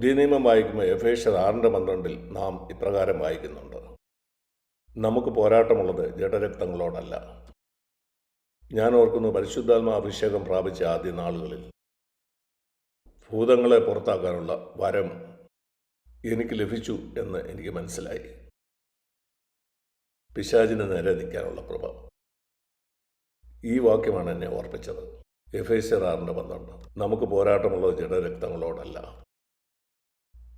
പുതിയ നിയമം വായിക്കുമ്പോൾ എഫേസ്യർ 6:12 നാം ഇപ്രകാരം വായിക്കുന്നുണ്ട്: നമുക്ക് പോരാട്ടമുള്ളത് ജഡരക്തങ്ങളോടല്ല. ഞാൻ ഓർക്കുന്നു, പരിശുദ്ധാത്മ അഭിഷേകം പ്രാപിച്ച ആദ്യ നാളുകളിൽ ഭൂതങ്ങളെ പുറത്താക്കാനുള്ള വരം എനിക്ക് ലഭിച്ചു എന്ന് എനിക്ക് മനസ്സിലായി. പിശാചിന് നേരെ നിൽക്കാനുള്ള കൃപ. ഈ വാക്യമാണ് എന്നെ ഓർപ്പിച്ചത്. എഫേസ്യർ 6:12. നമുക്ക് പോരാട്ടമുള്ളത് ജഡരക്തങ്ങളോടല്ല,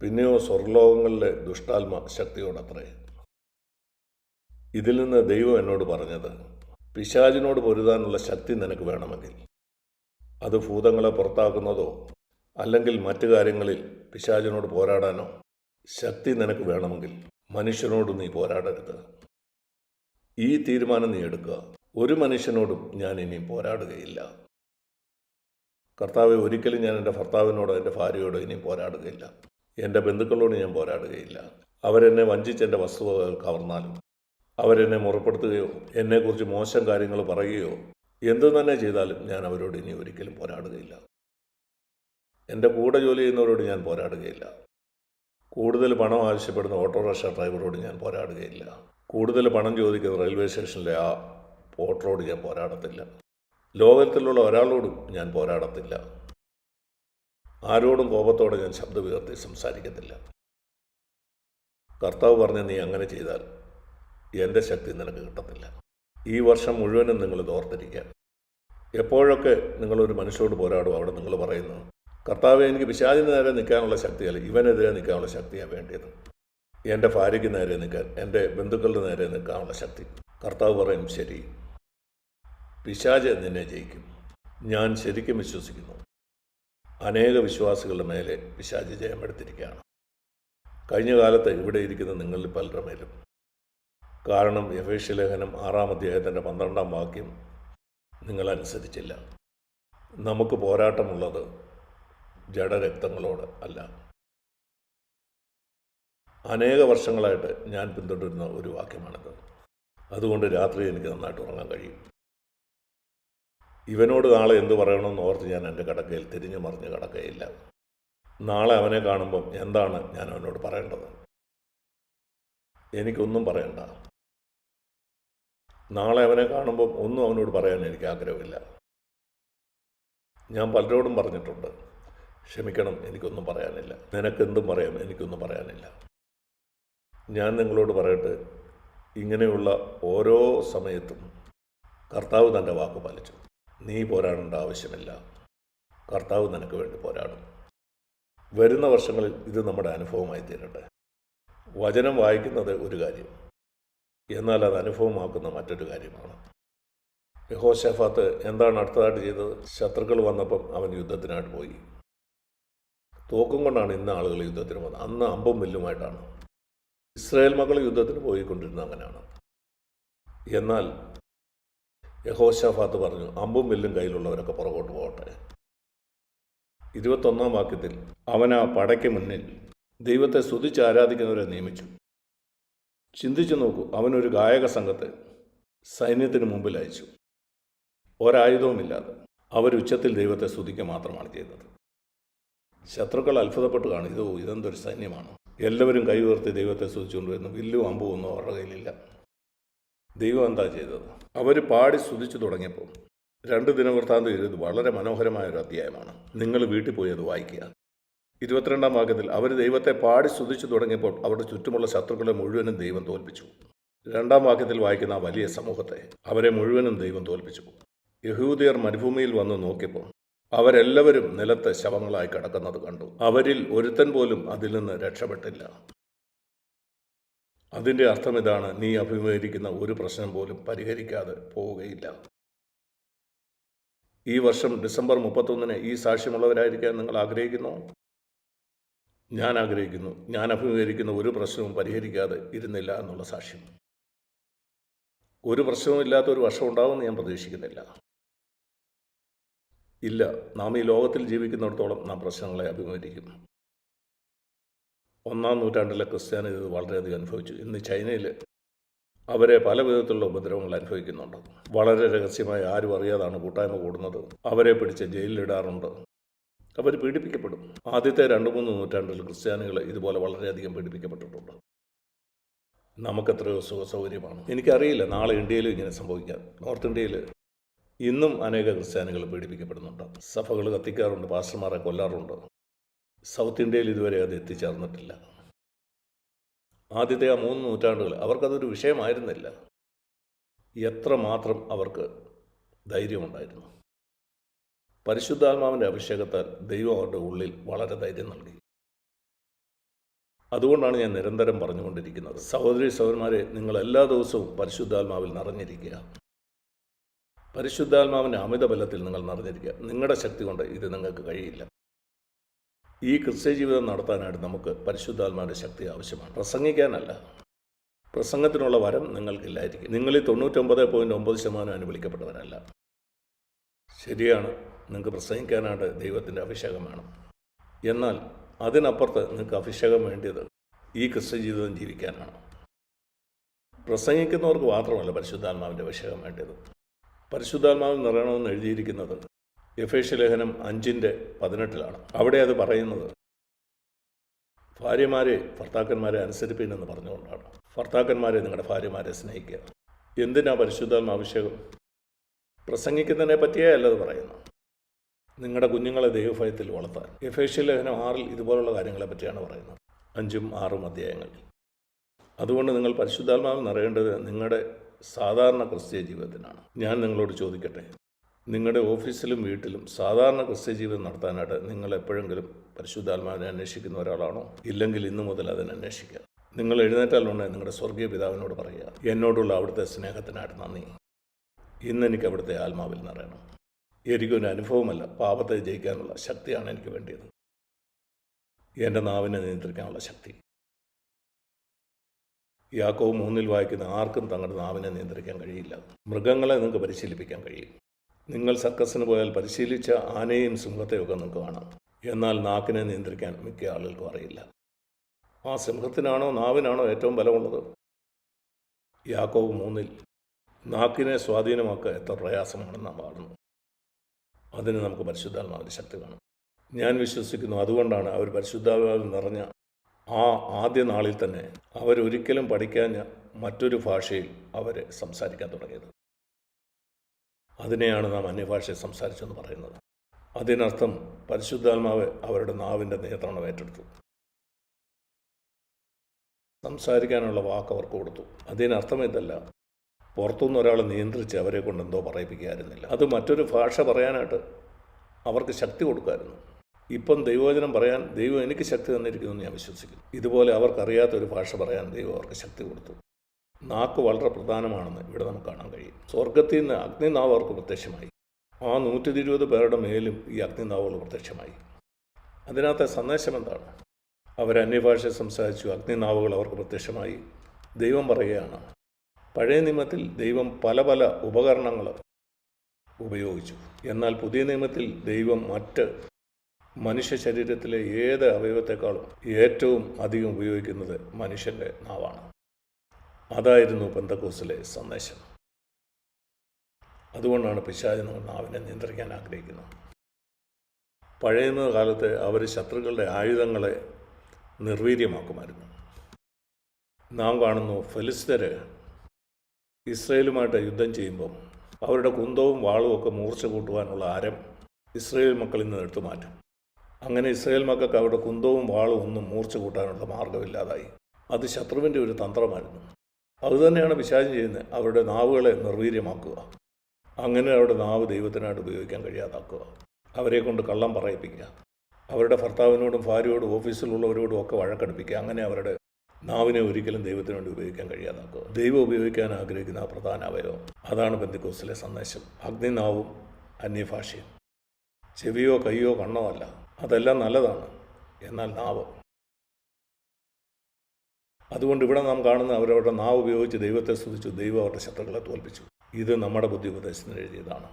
പിന്നെയോ സ്വർലോകങ്ങളിലെ ദുഷ്ടാത്മ ശക്തിയോടത്രേ. ഇതിൽ നിന്ന് ദൈവം എന്നോട് പറഞ്ഞത്, പിശാചിനോട് പൊരുതാനുള്ള ശക്തി നിനക്ക് വേണമെങ്കിൽ, അത് ഭൂതങ്ങളെ പുറത്താക്കുന്നതോ അല്ലെങ്കിൽ മറ്റു കാര്യങ്ങളിൽ പിശാചിനോട് പോരാടാനോ ശക്തി നിനക്ക് വേണമെങ്കിൽ മനുഷ്യനോട് നീ പോരാടരുത്. ഈ തീരുമാനം നീ എടുക്കുക: ഒരു മനുഷ്യനോടും ഞാൻ ഇനിയും പോരാടുകയില്ല. കർത്താവെ, ഒരിക്കലും ഞാൻ എൻ്റെ ഭർത്താവിനോടോ എൻ്റെ ഭാര്യയോടോ ഇനിയും പോരാടുകയില്ല. എൻ്റെ ബന്ധുക്കളോട് ഞാൻ പോരാടുകയില്ല. അവരെന്നെ വഞ്ചിച്ച് എൻ്റെ വസ്തുവകൾ കവർന്നാലും, അവരെന്നെ മുറപ്പെടുത്തുകയോ എന്നെക്കുറിച്ച് മോശം കാര്യങ്ങൾ പറയുകയോ എന്തു തന്നെ ചെയ്താലും ഞാൻ അവരോട് ഇനി ഒരിക്കലും പോരാടുകയില്ല. എൻ്റെ കൂടെ ജോലി ചെയ്യുന്നവരോട് ഞാൻ പോരാടുകയില്ല. കൂടുതൽ പണം ആവശ്യപ്പെടുന്ന ഓട്ടോറിക്ഷ ഡ്രൈവറോട് ഞാൻ പോരാടുകയില്ല. കൂടുതൽ പണം ചോദിക്കുന്ന റെയിൽവേ സ്റ്റേഷനിലെ ആ പോർട്ടറോട് ഞാൻ പോരാടത്തില്ല. ലോകത്തിലുള്ള ഒരാളോടും ഞാൻ പോരാടത്തില്ല. ആരോടും കോപത്തോടെ ഞാൻ ശബ്ദമുയർത്തി സംസാരിക്കത്തില്ല. കർത്താവ് പറഞ്ഞ നീ അങ്ങനെ ചെയ്താൽ എൻ്റെ ശക്തി നിനക്ക് കിട്ടത്തില്ല. ഈ വർഷം മുഴുവനും നിങ്ങൾ ഇത് ഓർത്തിരിക്കുക. എപ്പോഴൊക്കെ നിങ്ങളൊരു മനുഷ്യരോട് പോരാടും, അവിടെ നിങ്ങൾ പറയുന്നു, കർത്താവെ, എനിക്ക് പിശാചിന് നേരെ നിൽക്കാനുള്ള ശക്തിയല്ല, ഇവനെതിരെ നിൽക്കാനുള്ള ശക്തിയാണ് വേണ്ടിയത്. എൻ്റെ ഭാര്യയ്ക്ക് നേരെ നിൽക്കാൻ, എൻ്റെ ബന്ധുക്കളുടെ നേരെ നിൽക്കാനുള്ള ശക്തി. കർത്താവ് പറയും, ശരി, പിശാച് നിന്നെ ജയിക്കും. ഞാൻ ശരിക്കും വിശ്വസിക്കുന്നു, അനേക വിശ്വാസികളുടെ മേലെ പിശാച് ജയമെടുത്തിരിക്കുകയാണ്. കഴിഞ്ഞ കാലത്ത് ഇവിടെ ഇരിക്കുന്ന നിങ്ങളിൽ പലരുടെ മേലും. കാരണം എഫേസ്യ ലേഖനം 6-ാം അധ്യായത്തിൻ്റെ 12-ാം വാക്യം നിങ്ങൾ അനുസരിച്ചില്ല. നമുക്ക് പോരാട്ടമുള്ളത് ജഡരക്തങ്ങളോട് അല്ല. അനേക വർഷങ്ങളായിട്ട് ഞാൻ പിന്തുടരുന്ന ഒരു വാക്യമാണിത്. അതുകൊണ്ട് രാത്രി എനിക്ക് നന്നായിട്ട് ഉറങ്ങാൻ കഴിയും. ഇവനോട് നാളെ എന്തു പറയണമെന്ന് ഓർത്ത് ഞാൻ എൻ്റെ കിടക്കയിൽ തിരിഞ്ഞു മറിഞ്ഞ് കിടക്കുകയില്ല. നാളെ അവനെ കാണുമ്പം എന്താണ് ഞാൻ അവനോട് പറയേണ്ടത്? എനിക്കൊന്നും പറയണ്ട. നാളെ അവനെ കാണുമ്പം ഒന്നും അവനോട് പറയാൻ എനിക്ക് ആഗ്രഹമില്ല. ഞാൻ പലരോടും പറഞ്ഞിട്ടുണ്ട്, ക്ഷമിക്കണം, എനിക്കൊന്നും പറയാനില്ല. നിനക്കെന്തും പറയാം, എനിക്കൊന്നും പറയാനില്ല. ഞാൻ നിങ്ങളോട് പറയട്ടെ, ഇങ്ങനെയുള്ള ഓരോ സമയത്തും കർത്താവ് തൻ്റെ വാക്ക് പാലിച്ചു. നീ പോരാടേണ്ട ആവശ്യമില്ല. കർത്താവ് നിനക്ക് വേണ്ടി പോരാടും. വരുന്ന വർഷങ്ങളിൽ ഇത് നമ്മുടെ അനുഭവമായി തീരട്ടെ. വചനം വായിക്കുന്നത് ഒരു കാര്യം, എന്നാൽ അത് അനുഭവമാക്കുന്ന മറ്റൊരു കാര്യമാണ്. യഹോശാഫാത്ത് എന്താണ് അടുത്തതായിട്ട് ചെയ്തത്? ശത്രുക്കൾ വന്നപ്പം അവൻ യുദ്ധത്തിനായിട്ട് പോയി. തോക്കും കൊണ്ടാണ് ഇന്ന് ആളുകൾ യുദ്ധത്തിന് പോകുന്നത്. അന്ന് അമ്പും വില്ലുമായിട്ടാണ്. ഇസ്രായേൽ മക്കൾ യുദ്ധത്തിന് പോയിക്കൊണ്ടിരുന്നത് അങ്ങനെയാണ്. എന്നാൽ യഹോശാഫാത്ത് പറഞ്ഞു, അമ്പും വില്ലും കയ്യിലുള്ളവരൊക്കെ പുറകോട്ട് പോകട്ടെ. 21-ാം വാക്യത്തിൽ അവൻ ആ പടയ്ക്ക് മുന്നിൽ ദൈവത്തെ സ്തുതിച്ച് ആരാധിക്കുന്നവരെ നിയമിച്ചു. ചിന്തിച്ചു നോക്കൂ, അവനൊരു ഗായക സംഘത്തെ സൈന്യത്തിന് മുമ്പിൽ അയച്ചു. ഒരായുധവുമില്ലാതെ അവരുച്ചത്തിൽ ദൈവത്തെ സ്തുതിക്കുക മാത്രമാണ് ചെയ്തത്. ശത്രുക്കൾ അത്ഭുതപ്പെട്ട് കാണും, ഇതെന്തൊരു സൈന്യമാണ്. എല്ലാവരും കൈ ഉയർത്തി ദൈവത്തെ സ്തുതിച്ചുകൊണ്ട് വരുന്നു. വില്ലും അമ്പും ഒന്നും അവരുടെ കയ്യിലില്ല. ദൈവം എന്താ ചെയ്തത്? അവർ പാടി സ്തുതിച്ചു തുടങ്ങിയപ്പോൾ 2 ദിനവൃത്താന്തം 20 വളരെ മനോഹരമായൊരു അധ്യായമാണ്. നിങ്ങൾ വീട്ടിൽ പോയി അത് വായിക്കുക. 22-ാം വാക്യത്തിൽ അവർ ദൈവത്തെ പാടി സ്തുതിച്ചു തുടങ്ങിയപ്പോൾ അവരുടെ ചുറ്റുമുള്ള ശത്രുക്കളെ മുഴുവനും ദൈവം തോൽപ്പിച്ചു. 2-ാം വാക്യത്തിൽ വായിക്കുന്ന ആ വലിയ സമൂഹത്തെ, അവരെ മുഴുവനും ദൈവം തോൽപ്പിച്ചു. യഹൂദിയർ മരുഭൂമിയിൽ വന്ന് നോക്കിയപ്പോൾ അവരെല്ലാവരും നിലത്ത് ശവങ്ങളായി കിടക്കുന്നത് കണ്ടു. അവരിൽ ഒരുത്തൻ പോലും അതിൽ നിന്ന് രക്ഷപ്പെട്ടില്ല. അതിൻ്റെ അർത്ഥം ഇതാണ്: നീ അഭിമുഖീകരിക്കുന്ന ഒരു പ്രശ്നം പോലും പരിഹരിക്കാതെ പോവുകയില്ല. ഈ വർഷം ഡിസംബർ 31-ന് ഈ സാക്ഷ്യമുള്ളവരായിരിക്കാൻ നിങ്ങൾ ആഗ്രഹിക്കുന്നു? ഞാൻ ആഗ്രഹിക്കുന്നു. ഞാൻ അഭിമുഖീകരിക്കുന്ന ഒരു പ്രശ്നവും പരിഹരിക്കാതെ ഇരുന്നില്ല എന്നുള്ള സാക്ഷ്യം. ഒരു പ്രശ്നവും ഇല്ലാത്ത ഒരു വർഷം ഉണ്ടാവുമെന്ന് ഞാൻ പ്രതീക്ഷിക്കുന്നില്ല. ഇല്ല, നാം ഈ ലോകത്തിൽ ജീവിക്കുന്നിടത്തോളം നാം പ്രശ്നങ്ങളെ അഭിമുഖീകരിക്കും. 1-ാം നൂറ്റാണ്ടിലെ ക്രിസ്ത്യാനി ഇത് വളരെയധികം അനുഭവിച്ചു. ഇന്ന് ചൈനയിൽ അവരെ പല വിധത്തിലുള്ള ഉപദ്രവങ്ങൾ അനുഭവിക്കുന്നുണ്ട്. വളരെ രഹസ്യമായി ആരും അറിയാതാണ് കൂട്ടായ്മ കൂടുന്നത്. അവരെ പിടിച്ച് ജയിലിലിടാറുണ്ട്. അവർ പീഡിപ്പിക്കപ്പെടും. ആദ്യത്തെ 2-3 നൂറ്റാണ്ടിൽ ക്രിസ്ത്യാനികൾ ഇതുപോലെ വളരെയധികം പീഡിപ്പിക്കപ്പെട്ടിട്ടുണ്ട്. നമുക്കെത്രയോ സുഖസൗകര്യമാണ്. എനിക്കറിയില്ല നാളെ ഇന്ത്യയിലും ഇങ്ങനെ സംഭവിക്കാം. നോർത്ത് ഇന്ത്യയിൽ ഇന്നും അനേക ക്രിസ്ത്യാനികൾ പീഡിപ്പിക്കപ്പെടുന്നുണ്ട്. സഭകൾ കത്തിക്കാറുണ്ട്, പാസ്റ്റർമാരെ കൊല്ലാറുണ്ട്. സൗത്ത് ഇന്ത്യയിൽ ഇതുവരെ അത് എത്തിച്ചേർന്നിട്ടില്ല. ആദ്യത്തെ ആ 3 നൂറ്റാണ്ടുകൾ അവർക്കതൊരു വിഷയമായിരുന്നില്ല. എത്രമാത്രം അവർക്ക് ധൈര്യമുണ്ടായിരുന്നു. പരിശുദ്ധാത്മാവിൻ്റെ അഭിഷേകത്താൽ ദൈവം അവരുടെ ഉള്ളിൽ വളരെ ധൈര്യം നൽകി. അതുകൊണ്ടാണ് ഞാൻ നിരന്തരം പറഞ്ഞുകൊണ്ടിരിക്കുന്നത്, സഹോദരി സഹോദരന്മാരെ, നിങ്ങൾ എല്ലാ ദിവസവും പരിശുദ്ധാത്മാവിൽ നിറഞ്ഞിരിക്കുക. പരിശുദ്ധാത്മാവിൻ്റെ അമിത ബലത്തിൽ നിങ്ങൾ നിറഞ്ഞിരിക്കുക. നിങ്ങളുടെ ശക്തി കൊണ്ട് ഇത് നിങ്ങൾക്ക് കഴിയില്ല. ഈ ക്രിസ്ത്യ ജീവിതം നടത്താനായിട്ട് നമുക്ക് പരിശുദ്ധാത്മാവിൻ്റെ ശക്തി ആവശ്യമാണ്, പ്രസംഗിക്കാനല്ല. പ്രസംഗത്തിനുള്ള വരം നിങ്ങൾക്കില്ലായിരിക്കും. നിങ്ങളിൽ 99.9% അനുവിളിക്കപ്പെട്ടവരല്ല. ശരിയാണ്, നിങ്ങൾക്ക് പ്രസംഗിക്കാനായിട്ട് ദൈവത്തിൻ്റെ അഭിഷേകം വേണം. എന്നാൽ അതിനപ്പുറത്ത് നിങ്ങൾക്ക് അഭിഷേകം വേണ്ടിയത് ഈ ക്രിസ്ത്യ ജീവിതം ജീവിക്കാനാണ്. പ്രസംഗിക്കുന്നവർക്ക് മാത്രമല്ല പരിശുദ്ധാത്മാവിൻ്റെ അഭിഷേകം വേണ്ടത്. പരിശുദ്ധാത്മാവിൽ നിറയണമെന്ന് എഴുതിയിരിക്കുന്നത് എഫേസ്യ ലേഖനം 5:18 അവിടെ അത് പറയുന്നത് ഭാര്യമാരെ ഭർത്താക്കന്മാരെ അനുസരിപ്പിനെന്ന് പറഞ്ഞുകൊണ്ടാണ്. ഭർത്താക്കന്മാരെ നിങ്ങളുടെ ഭാര്യമാരെ സ്നേഹിക്കുക. എന്തിനാ പരിശുദ്ധാത്മാഭിഷേകം? പ്രസംഗിക്കുന്നതിനെ പറ്റിയേ അല്ലത് പറയുന്നു. നിങ്ങളുടെ കുഞ്ഞുങ്ങളെ ദൈവഭയത്തിൽ വളർത്താൻ. എഫേസ്യ ലേഖനം 6 ഇതുപോലുള്ള കാര്യങ്ങളെ പറ്റിയാണ് പറയുന്നത്, 5-6 അധ്യായങ്ങളിൽ. അതുകൊണ്ട് നിങ്ങൾ പരിശുദ്ധാത്മാവിൽ നിറയേണ്ടത് നിങ്ങളുടെ സാധാരണ ക്രിസ്ത്യ ജീവിതത്തിനാണ്. ഞാൻ നിങ്ങളോട് ചോദിക്കട്ടെ, നിങ്ങളുടെ ഓഫീസിലും വീട്ടിലും സാധാരണ ക്രിസ്ത്യ ജീവിതം നടത്താനായിട്ട് നിങ്ങൾ എപ്പോഴെങ്കിലും പരിശുദ്ധാത്മാവിനെ അന്വേഷിക്കുന്ന ഒരാളാണോ? ഇല്ലെങ്കിൽ ഇന്നു മുതൽ അതിനെ അന്വേഷിക്കുക. നിങ്ങൾ എഴുന്നേറ്റാലുടനെ നിങ്ങളുടെ സ്വർഗീയ പിതാവിനോട് പറയുക, എന്നോടുള്ള അവിടുത്തെ സ്നേഹത്തിനായിട്ട് നന്ദി. ഇന്നെനിക്ക് അവിടുത്തെ ആത്മാവിൽ നിറയണം. എനിക്കൊരു അനുഭവമല്ല, പാപത്തെ ജയിക്കാനുള്ള ശക്തിയാണ് എനിക്ക് വേണ്ടിയത്. എൻ്റെ നാവിനെ നിയന്ത്രിക്കാനുള്ള ശക്തി. യാക്കോബ് 3 വായിക്കുന്ന ആർക്കും തങ്ങളുടെ നാവിനെ നിയന്ത്രിക്കാൻ കഴിയില്ല. മൃഗങ്ങളെ നിങ്ങൾക്ക് പരിശീലിപ്പിക്കാൻ കഴിയും. നിങ്ങൾ സർക്കസിന് പോയാൽ പരിശീലിച്ച ആനയും സിംഹത്തെയൊക്കെ നിങ്ങൾക്ക് കാണാം. എന്നാൽ നാക്കിനെ നിയന്ത്രിക്കാൻ മിക്ക ആളുകൾക്കും അറിയില്ല. ആ സിംഹത്തിനാണോ നാവിനാണോ ഏറ്റവും ബലമുള്ളത്? യാക്കോബ് 3 നാക്കിനെ സ്വാധീനമാക്കുക എത്ര പ്രയാസമാണെന്ന് നാം കാണുന്നു. അതിന് നമുക്ക് പരിശുദ്ധാത്മാവിൻ്റെ ശക്തി വേണം. ഞാൻ വിശ്വസിക്കുന്നു അതുകൊണ്ടാണ് അവർ പരിശുദ്ധാത്മാവിൽ നിറഞ്ഞ ആ ആദ്യ നാളിൽ തന്നെ അവരൊരിക്കലും പഠിക്കാഞ്ഞ മറ്റൊരു ഭാഷയിൽ അവർ സംസാരിക്കാൻ തുടങ്ങിയത്. അതിനെയാണ് നാം അന്യഭാഷയിൽ സംസാരിച്ചെന്ന് പറയുന്നത്. അതിനർത്ഥം പരിശുദ്ധാത്മാവ് അവരുടെ നാവിൻ്റെ നിയന്ത്രണം ഏറ്റെടുത്തു. സംസാരിക്കാനുള്ള വാക്ക് അവർക്ക് കൊടുത്തു. അതിനർത്ഥം ഇതല്ല, പുറത്തുനിന്ന് ഒരാൾ നിയന്ത്രിച്ച് അവരെ കൊണ്ട് എന്തോ പറയിപ്പിക്കായിരുന്നില്ല. അത് മറ്റൊരു ഭാഷ പറയാനായിട്ട് അവർക്ക് ശക്തി കൊടുക്കായിരുന്നു. ഇപ്പം ദൈവവചനം പറയാൻ ദൈവം എനിക്ക് ശക്തി തന്നിരിക്കുമെന്ന് ഞാൻ വിശ്വസിക്കുന്നു. ഇതുപോലെ അവർക്കറിയാത്തൊരു ഭാഷ പറയാൻ ദൈവം അവർക്ക് ശക്തി കൊടുത്തു. നാക്ക് വളരെ പ്രധാനമാണെന്ന് ഇവിടെ നമുക്ക് കാണാൻ കഴിയും. സ്വർഗത്തിൽ നിന്ന് അഗ്നിനാവ് അവർക്ക് പ്രത്യക്ഷമായി. ആ 120 പേരുടെ മേലും ഈ അഗ്നിനാവുകൾ പ്രത്യക്ഷമായി. അതിനകത്തെ സന്ദേശം എന്താണ്? അവർ അന്യഭാഷ സംസാരിച്ചു, അഗ്നിനാവുകൾ അവർക്ക് പ്രത്യക്ഷമായി. ദൈവം പറയുകയാണ്, പഴയ നിയമത്തിൽ ദൈവം പല പല ഉപകരണങ്ങൾ ഉപയോഗിച്ചു. എന്നാൽ പുതിയ നിയമത്തിൽ ദൈവം മറ്റ് മനുഷ്യ ശരീരത്തിലെ ഏത് അവയവത്തെക്കാളും ഏറ്റവും അധികം ഉപയോഗിക്കുന്നത് മനുഷ്യൻ്റെ നാവാണ്. അതായിരുന്നു പെന്തക്കോസ്തിലെ സന്ദേശം. അതുകൊണ്ടാണ് പിശാച് നാവിനെ നിയന്ത്രിക്കാൻ ആഗ്രഹിക്കുന്നത്. പഴയ കാലത്ത് അവർ ശത്രുക്കളുടെ ആയുധങ്ങളെ നിർവീര്യമാക്കുമായിരുന്നു. നാം കാണുന്നു ഫെലിസ്ത്യർ ഇസ്രയേലുമായിട്ട് യുദ്ധം ചെയ്യുമ്പം അവരുടെ കുന്തവും വാളും ഒക്കെ മൂർച്ച കൂട്ടുവാനുള്ള ആരം ഇസ്രയേൽ മക്കളിൽ നിന്ന് എടുത്തു മാറ്റും. അങ്ങനെ ഇസ്രയേൽ മക്കൾക്ക് അവരുടെ കുന്തവും വാളും ഒന്നും മൂർച്ച കൂട്ടാനുള്ള മാർഗമില്ലാതായി. അത് ശത്രുവിൻ്റെ ഒരു തന്ത്രമായിരുന്നു. അതുതന്നെയാണ് പിശാച് ചെയ്യുന്നത്, അവരുടെ നാവുകളെ നിർവീര്യമാക്കുക. അങ്ങനെ അവരുടെ നാവ് ദൈവത്തിനായിട്ട് ഉപയോഗിക്കാൻ കഴിയാതാക്കുക. അവരെ കൊണ്ട് കള്ളം പറയിപ്പിക്കുക, അവരുടെ ഭർത്താവിനോടും ഭാര്യയോടും ഓഫീസിലുള്ളവരോടും ഒക്കെ വഴക്കടുപ്പിക്കുക. അങ്ങനെ അവരുടെ നാവിനെ ഒരിക്കലും ദൈവത്തിന് വേണ്ടി ഉപയോഗിക്കാൻ കഴിയാതാക്കുക. ദൈവം ഉപയോഗിക്കാൻ ആഗ്രഹിക്കുന്ന ആ പ്രധാന അവയവം, അതാണ് പെന്തക്കോസ്തിലെ സന്ദേശം. അഗ്നിനാവും അന്യഭാഷയും. ചെവിയോ കയ്യോ കണ്ണോ അല്ല, അതെല്ലാം നല്ലതാണ്. എന്നാൽ നാവ്. അതുകൊണ്ട് ഇവിടെ നാം കാണുന്ന അവരവരുടെ നാവ് ഉപയോഗിച്ച് ദൈവത്തെ സ്തുതിച്ചു, ദൈവം അവരുടെ ശത്രുക്കളെ തോൽപ്പിച്ചു. ഇത് നമ്മുടെ ബുദ്ധി ഉപദേശത്തിന് എഴുതിയതാണ്.